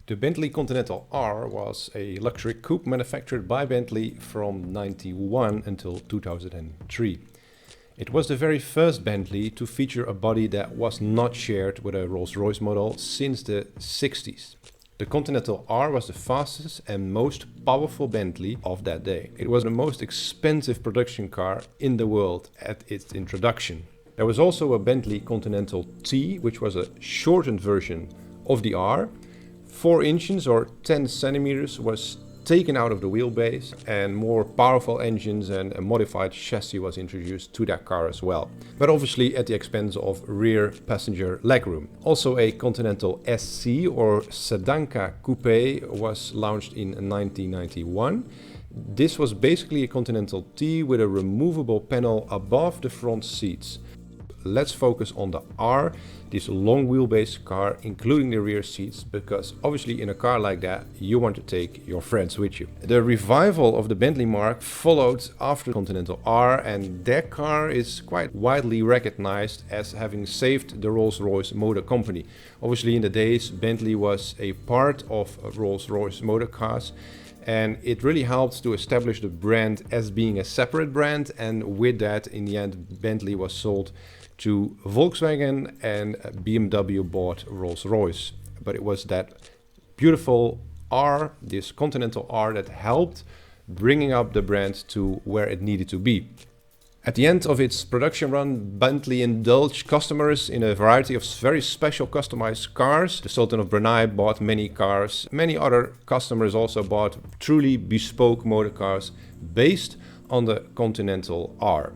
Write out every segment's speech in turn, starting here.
The Bentley Continental R was a luxury coupe manufactured by Bentley from 1991 until 2003. It was the very first Bentley to feature a body that was not shared with a Rolls-Royce model since the 60s. The Continental R was the fastest and most powerful Bentley of that day. It was the most expensive production car in the world at its introduction. There was also a Bentley Continental T, which was a shortened version of the R. 4 inches or 10 centimeters was taken out of the wheelbase, and more powerful engines and a modified chassis was introduced to that car as well, but obviously at the expense of rear passenger legroom. Also a Continental SC or Sedanka Coupé was launched in 1991. This was basically a Continental T with a removable panel above the front seats. Let's focus on the R, this long wheelbase car, including the rear seats, because obviously in a car like that, you want to take your friends with you. The revival of the Bentley marque followed after the Continental R, and that car is quite widely recognized as having saved the Rolls-Royce Motor Company. Obviously in the days, Bentley was a part of Rolls-Royce Motor Cars, and it really helped to establish the brand as being a separate brand, and with that, in the end, Bentley was sold to Volkswagen and BMW bought Rolls-Royce. But it was that beautiful R, this Continental R, that helped bringing up the brand to where it needed to be. At the end of its production run, Bentley indulged customers in a variety of very special customized cars. The Sultan of Brunei bought many cars. Many other customers also bought truly bespoke motor cars based on the Continental R.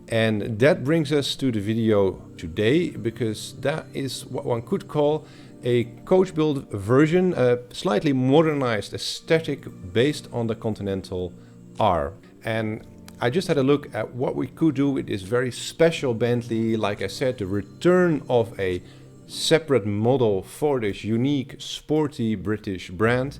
And that brings us to the video today, because that is what one could call a coach-built version, a slightly modernized aesthetic based on the Continental R. And I just had a look at what we could do with this very special Bentley. Like I said, the return of a separate model for this unique, sporty British brand.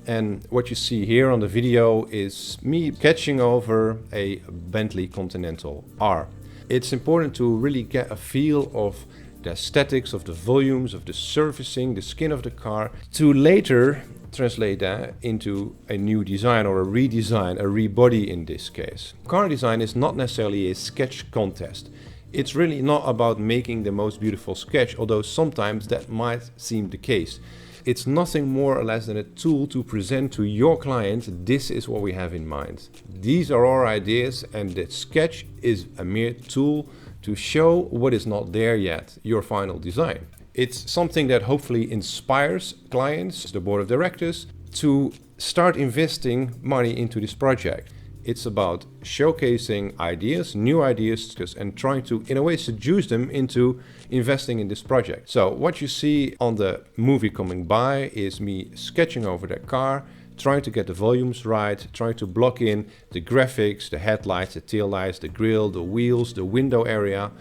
And what you see here on the video is me sketching over a Bentley Continental R. It's important to really get a feel of the aesthetics, of the volumes, of the surfacing, the skin of the car, to later translate that into a new design or a redesign, a rebody in this case. Car design is not necessarily a sketch contest. It's really not about making the most beautiful sketch, although sometimes that might seem the case. It's nothing more or less than a tool to present to your client, this is what we have in mind. These are our ideas, and the sketch is a mere tool to show what is not there yet, your final design. It's something that hopefully inspires clients, the board of directors, to start investing money into this project. It's about showcasing ideas, new ideas, and trying to, in a way, seduce them into investing in this project. So what you see on the movie coming by is me sketching over that car, trying to get the volumes right, trying to block in the graphics, the headlights, the taillights, the grille, the wheels, the window area.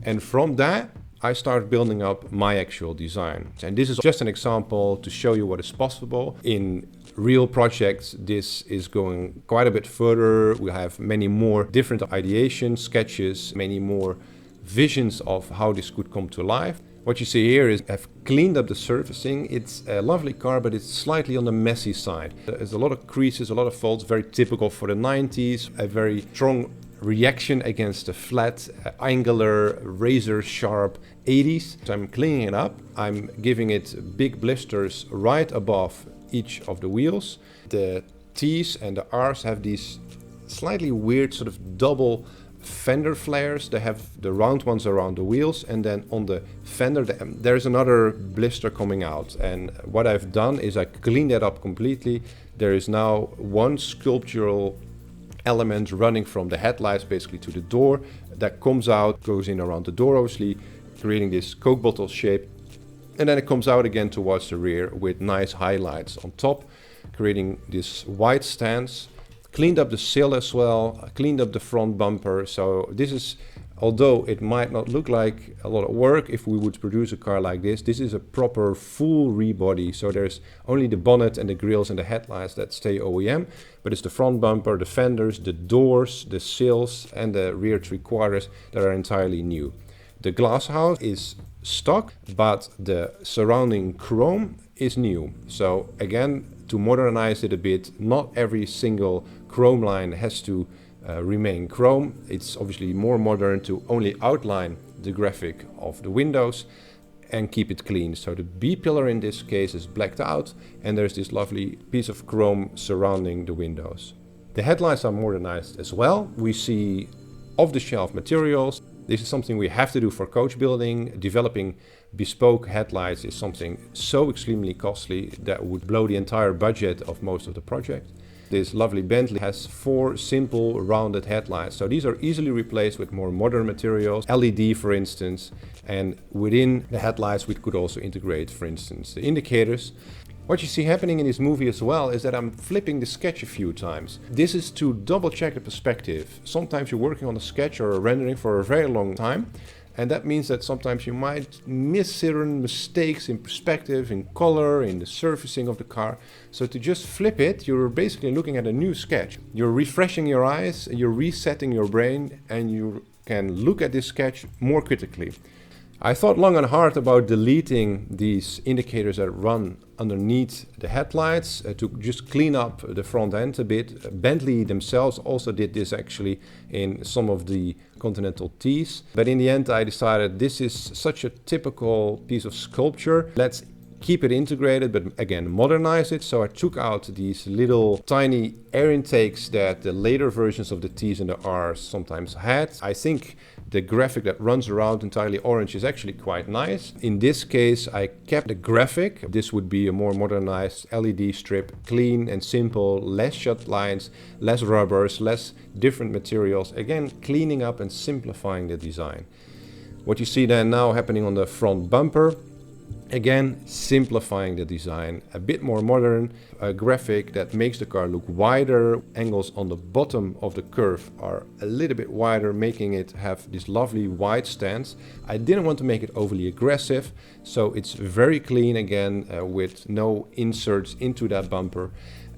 And from that, I start building up my actual design. And this is just an example to show you what is possible. In real projects, this is going quite a bit further. We have many more different ideations, sketches, many more visions of how this could come to life. What you see here is I've cleaned up the surfacing. It's a lovely car, but it's slightly on the messy side. There's a lot of creases, a lot of faults, very typical for the 90s, a very strong reaction against the flat, angular, razor sharp 80s. So I'm cleaning it up. I'm giving it big blisters right above each of the wheels. The T's and the R's have these slightly weird sort of double fender flares. They have the round ones around the wheels, and then on the fender there's another blister coming out. And what I've done is I cleaned that up completely. There is now one sculptural element running from the headlights basically to the door that comes out, goes in around the door, obviously creating this Coke bottle shape, and then it comes out again towards the rear with nice highlights on top, creating this white stance. Cleaned up the sill as well, cleaned up the front bumper. So this is, although it might not look like a lot of work if we would produce a car like this is a proper full rebody. So there's only the bonnet and the grills and the headlights that stay OEM, but it's the front bumper, the fenders, the doors, the sills and the rear three quarters that are entirely new. The glass house is stock, but the surrounding chrome is new. So again, to modernize it a bit, not every single chrome line has to remain chrome. It's obviously more modern to only outline the graphic of the windows and keep it clean. So the B pillar in this case is blacked out, and there's this lovely piece of chrome surrounding the windows. The headlights are modernized as well. We see off-the-shelf materials. This is something we have to do for coach building. Developing bespoke headlights is something so extremely costly that would blow the entire budget of most of the project. This lovely Bentley has 4 simple rounded headlights. So these are easily replaced with more modern materials, LED for instance, and within the headlights we could also integrate, for instance, the indicators. What you see happening in this movie as well is that I'm flipping the sketch a few times. This is to double check the perspective. Sometimes you're working on a sketch or a rendering for a very long time, and that means that sometimes you might miss certain mistakes in perspective, in color, in the surfacing of the car. So to just flip it, you're basically looking at a new sketch. You're refreshing your eyes, you're resetting your brain, and you can look at this sketch more critically. I thought long and hard about deleting these indicators that run underneath the headlights to just clean up the front end a bit. Bentley themselves also did this actually in some of the Continental Ts. But in the end I decided this is such a typical piece of sculpture. Let's keep it integrated, but again modernize it. So I took out these little tiny air intakes that the later versions of the Ts and the Rs sometimes had. I think the graphic that runs around entirely orange is actually quite nice. In this case, I kept the graphic. This would be a more modernized LED strip, clean and simple, less shut lines, less rubbers, less different materials. Again, cleaning up and simplifying the design. What you see then now happening on the front bumper, again, simplifying the design, a bit more modern, a graphic that makes the car look wider. Angles on the bottom of the curve are a little bit wider, making it have this lovely wide stance. I didn't want to make it overly aggressive, so it's very clean again, with no inserts into that bumper.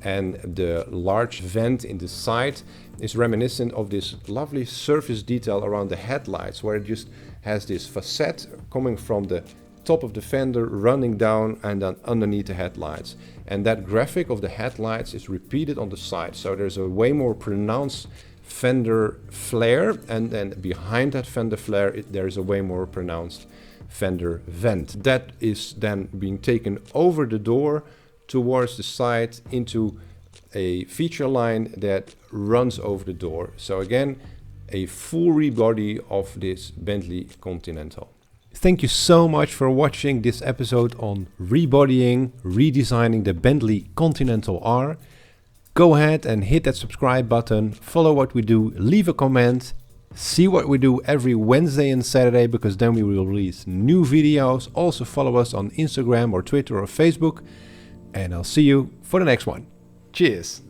And the large vent in the side is reminiscent of this lovely surface detail around the headlights, where it just has this facet coming from the top of the fender running down and then underneath the headlights, and that graphic of the headlights is repeated on the side, so there's a way more pronounced fender flare, and then behind that fender flare there's a way more pronounced fender vent that is then being taken over the door towards the side into a feature line that runs over the door. So again, a full rebody of this Bentley Continental. Thank you so much for watching this episode on rebodying, redesigning the Bentley Continental R. Go ahead and hit that subscribe button, follow what we do, leave a comment, see what we do every Wednesday and Saturday, because then we will release new videos. Also follow us on Instagram or Twitter or Facebook, and I'll see you for the next one. Cheers!